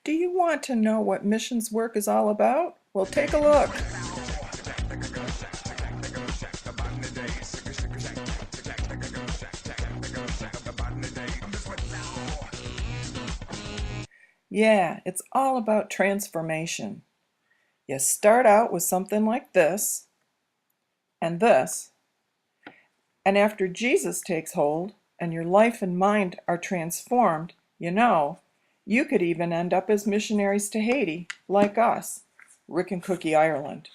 Do you want to know what missions work is all about? Well, take a look. Yeah, it's all about transformation. You start out with something like this and this, and after Jesus takes hold and your life and mind are transformed, you could even end up as missionaries to Haiti, like us, Rick and Cookie, Ireland.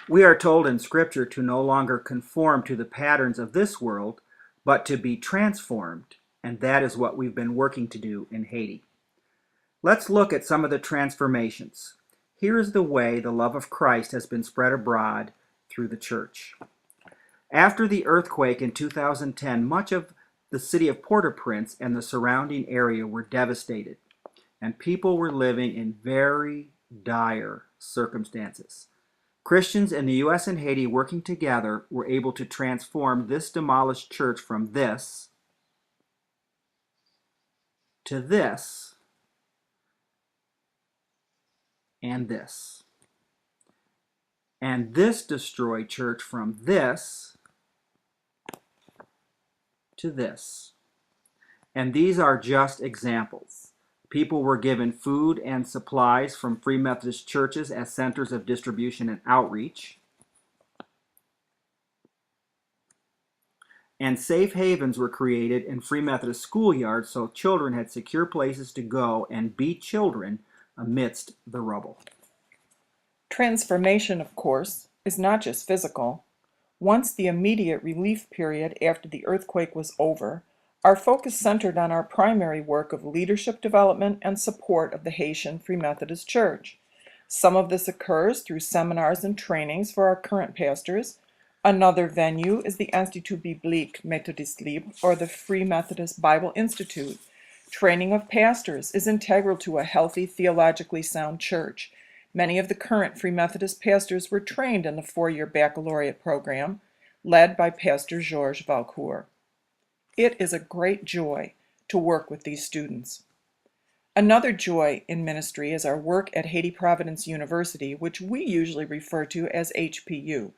We are told in Scripture to no longer conform to the patterns of this world, but to be transformed, and that is what we've been working to do in Haiti. Let's look at some of the transformations. Here is the way the love of Christ has been spread abroad through the church. After the earthquake in 2010, much of the city of Port-au-Prince and the surrounding area were devastated, and people were living in very dire circumstances. Christians in the U.S. and Haiti working together were able to transform this demolished church from this to this and this. And this destroyed church from this to this. And these are just examples. People were given food and supplies from Free Methodist churches as centers of distribution and outreach. And safe havens were created in Free Methodist schoolyards so children had secure places to go and be children amidst the rubble. Transformation, of course, is not just physical. Once the immediate relief period after the earthquake was over, our focus centered on our primary work of leadership development and support of the Haitian Free Methodist Church. Some of this occurs through seminars and trainings for our current pastors. Another venue is the Institut Biblique Methodiste Libre, or the Free Methodist Bible Institute. Training of pastors is integral to a healthy, theologically sound church. Many of the current Free Methodist pastors were trained in the four-year baccalaureate program, led by Pastor Georges Valcourt. It is a great joy to work with these students. Another joy in ministry is our work at Haiti Providence University, which we usually refer to as HPU.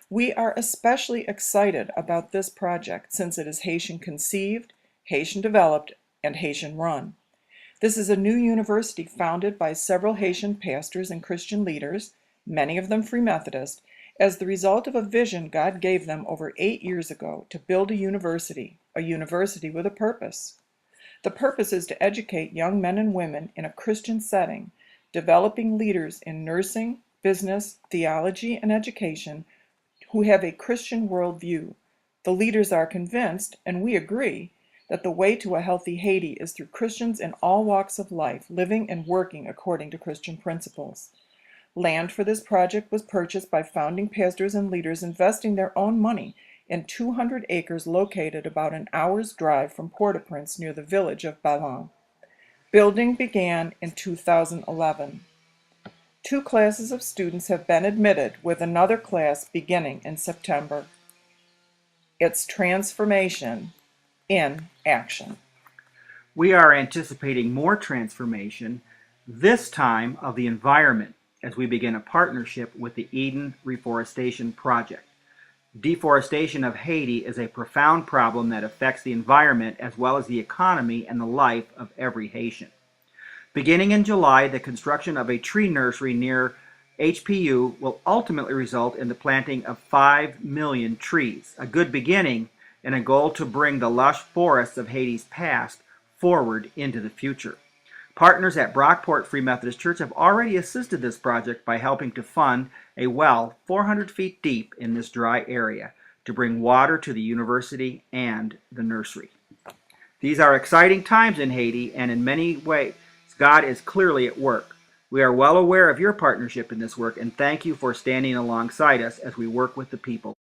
We are especially excited about this project since it is Haitian conceived, Haitian developed, and Haitian run. This is a new university founded by several Haitian pastors and Christian leaders, many of them Free Methodist, as the result of a vision God gave them over 8 years ago to build a university with a purpose. The purpose is to educate young men and women in a Christian setting, developing leaders in nursing, business, theology, and education who have a Christian worldview. The leaders are convinced, and we agree, that the way to a healthy Haiti is through Christians in all walks of life, living and working according to Christian principles. Land for this project was purchased by founding pastors and leaders investing their own money in 200 acres located about an hour's drive from Port-au-Prince near the village of Ballon. Building began in 2011. 2 classes of students have been admitted, with another class beginning in September. It's transformation in action. We are anticipating more transformation, this time of the environment, as we begin a partnership with the Eden Reforestation Project. Deforestation of Haiti is a profound problem that affects the environment as well as the economy and the life of every Haitian. Beginning in July, the construction of a tree nursery near HPU will ultimately result in the planting of 5 million trees, a good beginning and a goal to bring the lush forests of Haiti's past forward into the future. Partners at Brockport Free Methodist Church have already assisted this project by helping to fund a well 400 feet deep in this dry area to bring water to the university and the nursery. These are exciting times in Haiti, and in many ways, God is clearly at work. We are well aware of your partnership in this work, and thank you for standing alongside us as we work with the people